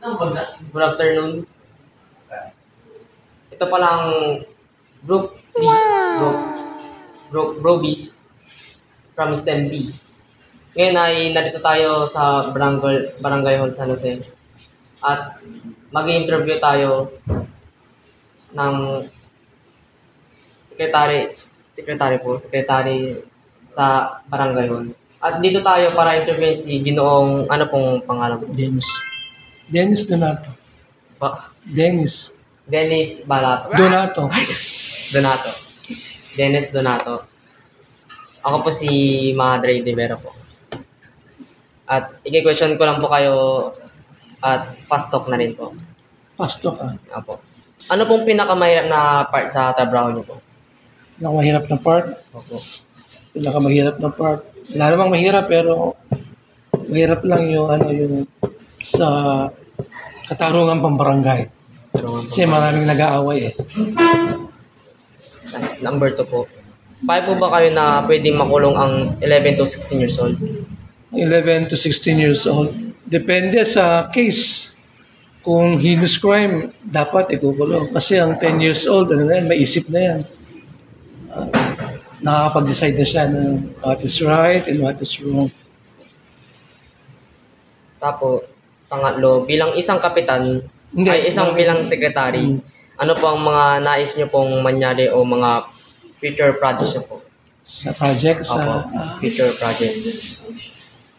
Good afternoon. Ito palang group 3, Brobies from STEM B. Ngayon ay nandito tayo sa Barangay Hall San Jose at mag-interview tayo ng secretary sa Barangay Hall. At dito tayo para interview si Ginoong, ano pong pangalan mo? Dennis Donato. Dennis Balato. Donato. Donato. Dennis Donato. Ako po si Madre de Vera po. At i-question ko lang po kayo at fast talk na rin po. Pastor ka. Apo. Ano pong pinakamahirap na part sa trabaho niyo po? Pinakamahirap na part. Opo. Pinakamahirap na part. Wala namang mahirap pero mahirap lang yung sa katarungan pambarangay. Kasi maraming nag-aaway eh. That's number 2 po. Paano po ba kayo na pwedeng makulong ang 11 to 16 years old? 11 to 16 years old. Depende sa case. Kung heinous crime, dapat ikukulong. Kasi ang 10 years old, may isip na yan. Nakakapag-decide na siya ng what is right and what is wrong. Tapos, pangatlo, bilang isang kapitan, bilang secretary, ano po ang mga nais niyo pong mangyari o mga future projects niyo po? Sa project, Future project.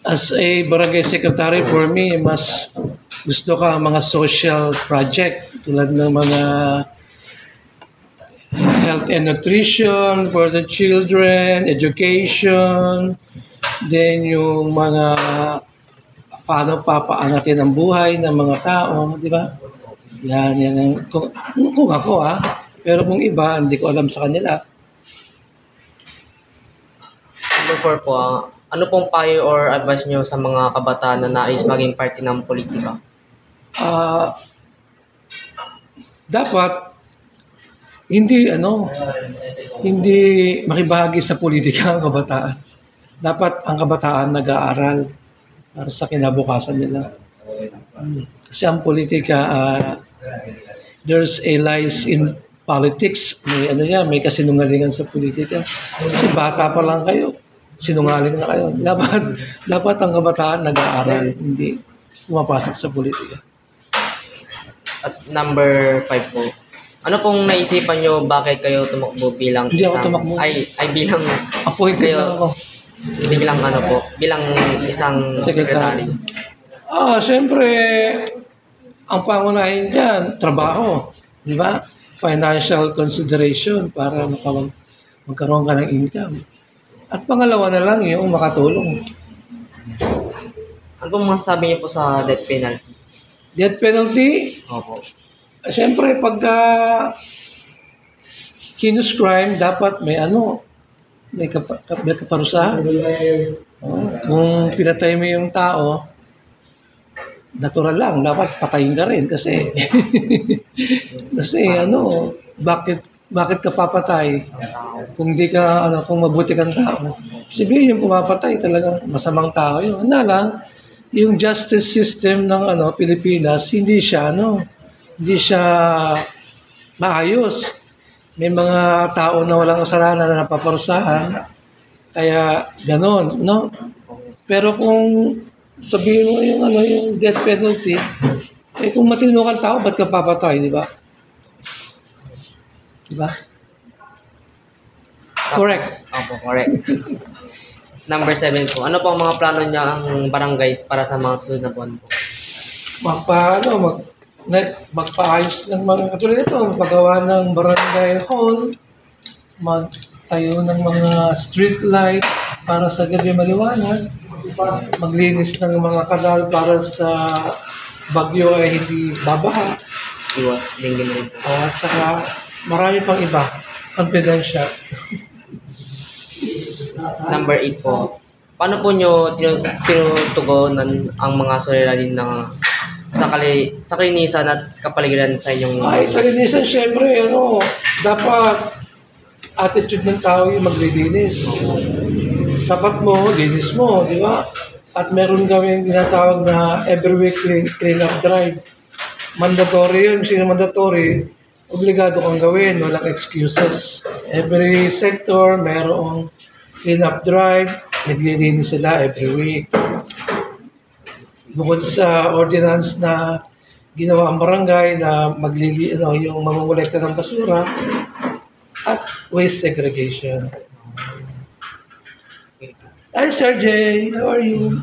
As a barangay secretary, for me, mas gusto ka mga social project tulad ng mga health and nutrition for the children, education, then yung mga paano papaangatin ang buhay ng mga tao, di ba? Yan. Kung ako pero kung iba, hindi ko alam sa kanila. Number 4 po, ano pong payo or advice nyo sa mga kabataan na nais maging parte ng politika? Dapat hindi makibahagi sa politika ang kabataan. Dapat ang kabataan nag-aaral para sa kinabukasan nila. Kasi ang politika, there's a lies in politics. May kasinungalingan sa politika. Kasi bata pa lang kayo, sinungaling na kayo. Dapat ang kabataan nag-aaral, hindi pumapasok sa politika. At number 5 po, ano pong naisipan nyo bakit kayo tumakbo bilang Hindi ako tumakbo. Ay bilang Appointed lang ako. Bilang isang secretary. Siyempre, ang pangunahin dyan, trabaho. Di ba? Financial consideration para magkaroon ka ng income. At pangalawa na lang yung makatulong. Ano pong masasabi niyo po sa death penalty? Death penalty, Opo. siyempre pagka heinous crime, dapat may kaparusahan. Kung pinatay mo yung tao, natural lang, dapat patayin ka rin kasi bakit ka papatay kung di ka kung mabuti kang tao. Sabihin yung pumapatay talagang masamang tao yun. Yung justice system ng Pilipinas hindi siya maayos. May mga tao na walang kasalanan na napaparusahan kaya ganon, no? Pero kung sabihin mo yung death penalty, kung matino kang tao, ba't ka papatay, di ba? Di ba? Correct. Opo, correct. Number 7 po, ano po ang mga plano niya ang barangays para sa mga susunod na buwan po? Magpaayos ng mga katulad ito, magpagawa ng barangay hall, magtayo ng mga street light para sa gabi maliwanag, maglinis ng mga kanal para sa bagyo ay hindi babaha. Iwas lingin rin po. At saka marami pang iba, confidential. Number 8 po, paano po nyo tinutugunan ang mga suliranin ng sa kalinisan at kapaligiran sa inyong... Kalinisan, syempre, dapat attitude ng tao yung maglilinis. Tapat mo, linis mo, di ba? At meron kami tinatawag na every week clean up drive. Mandatory yun. Kasi mandatory, obligado kang gawin. Walang excuses. Every sector, merong clean up drive. Naglilinis sila every week. Bukod sa ordinance na ginawa ang barangay na yung mamumulekta ng basura at waste segregation. Hi, Sir Jay. How are you?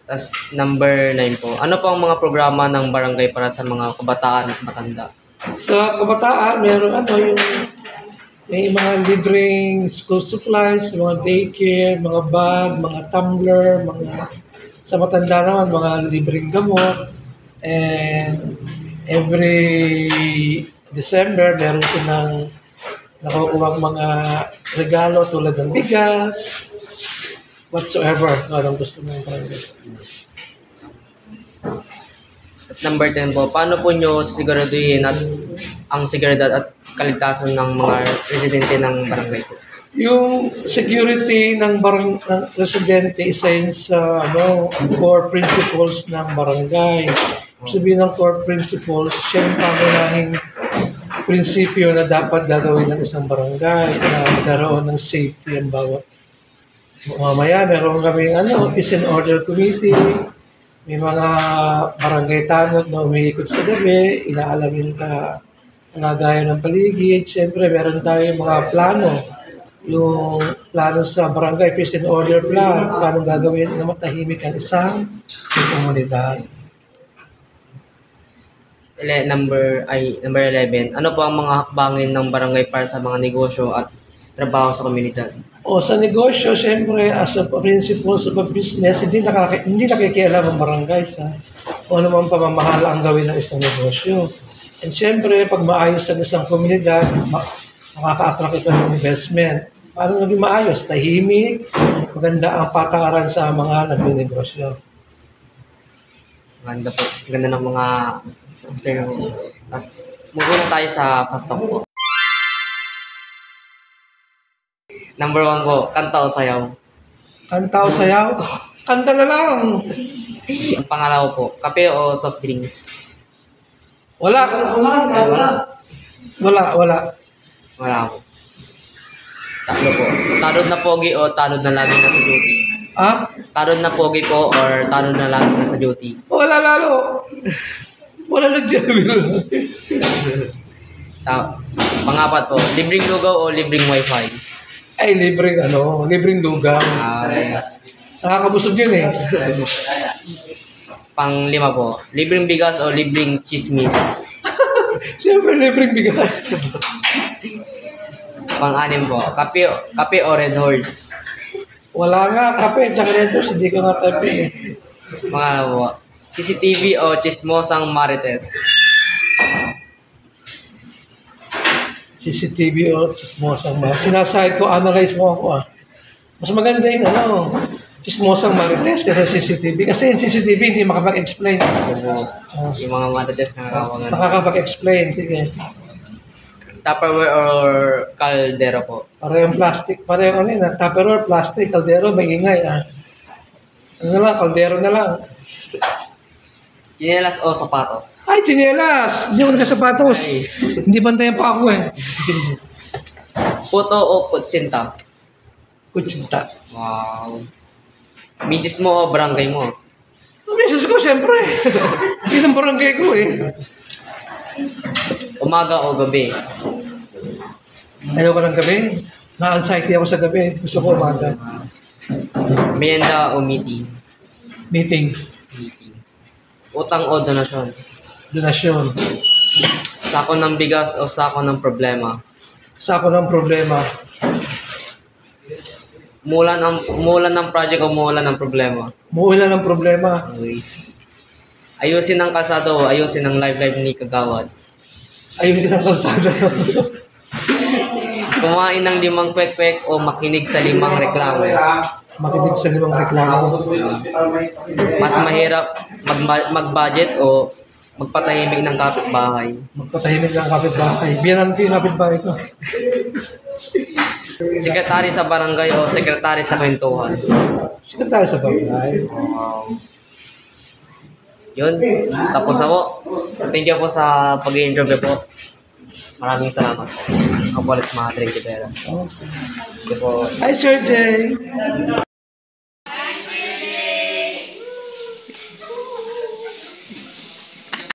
Tas number 9 po. Ano po ang mga programa ng barangay para sa mga kabataan at matanda? Sa kabataan, meron may mga libreng school supplies, mga daycare, mga bag, mga tumbler, sa matanda naman, mga libreng gamot. And every December, meron silang nakukuha mga regalo tulad ng bigas, whatsoever, anong gusto mo yung barangay. At number 10 po, paano po nyo siguraduhin at ang seguridad at kaligtasan ng mga residente ng barangay po? Yung security ng residente, isa yun sa core principles ng barangay. Sabihin ng core principles, siya yung pangunahing prinsipyo na dapat gagawin ng isang barangay na magkaroon ng safety ang bawat. Mamaya, meron kaming peace and order committee, may mga barangay tanod na umiikot sa gabi, inaalamin ka nagaya ng paligid. Siyempre, meron tayong mga plano. Yung plano sa barangay, peace and order plan, plano gagawin na matahimik ang isang komunidad. Number 11. Ano po ang mga hakbangin ng barangay para sa mga negosyo at trabaho sa komunidad? Sa negosyo, siyempre, as a principle sa business, hindi nakikialam ang barangay sa kung ano mang pamamahala ang gawin ng isang negosyo. And siyempre, pag maayos ang isang komunidad, makaka-attract ito ng investment. Paano naging maayos? Tahimik, maganda ang patakaran sa mga nagninegosyo. Ganda po. Ganda ng mga answer mo. Tapos, move na tayo sa fast talk po. Number 1 po, kanta o sayaw? Kanta o sayaw? Kanta na lang! Ang pangalawa po, kape o soft drinks? Wala. Wala po. Tatlo po. Tanod na pogi o tanod na lagi nasa duty? Tanod na pogi po or tanod na lagi nasa duty? Wala lalo. Wala nagdabilo. Pangapat po, libreng lugaw o libreng wifi? Ay, libreng lugaw. Nakakabusog yun eh. Pang-5 po, libreng bigas o libreng chismis? Siyempre, libreng bigas. Pang-6 po, kape o Red Horse? Wala nga, kape. Tsaka Red Horse, hindi ko nga tape eh. Pang-6 po, CCTV o chismosang marites? CCTV o chismosang marites. Sinasahid ko, analyze mo ako Mas maganda yung chismosang marites kasi CCTV. Kasi yung CCTV hindi makapag-explain. Yung mga marites na nakakapag-explain. Sige. Tupperware or kaldero po? Parehong plastic. Parehong Tupperware, plastic, kaldero, may ingay. Kaldero na lang. Chinelas o sapatos? Ay, chinelas! Hindi ko nagkasapatos. Hindi bantayan pa ako eh. Puto o kutsinta? Kutsinta. Wow. Misis mo o barangay mo? Misis ko, siyempre. Hindi ng barangay ko eh. Umaga o gabi? Ayaw ko ng gabi. Na-anxiety ako sa gabi. Gusto ko umaga. Merienda o meeting? Meeting. Utang o donasyon? Donasyon. Sako ng bigas o sako ng problema? Sako ng problema. Mulan ng project o mulan ng problema? Muulan ng problema. Okay. Ayusin ang kalsado o ayusin ang live ni Kagawad? Ayusin ang kalsada. Kumain ng 5 kwek-kwek o makinig sa 5 reklamo? Makinig sa 5 reklamo. Mas mahirap mag-budget o magpatahimik ng kapitbahay? Magpatahimik ng kapitbahay. Biyanan ko yung kapitbahay ko. Sekretary sa barangay o sekretary sa kwentuhan? Sekretary sa barangay. Yun, tapos na po. Thank you po sa pag-i-interview po. Maraming salamat po. Ako po ulit mga Dre Rivera. Oh. Thank you po. Hi, Sir Jay.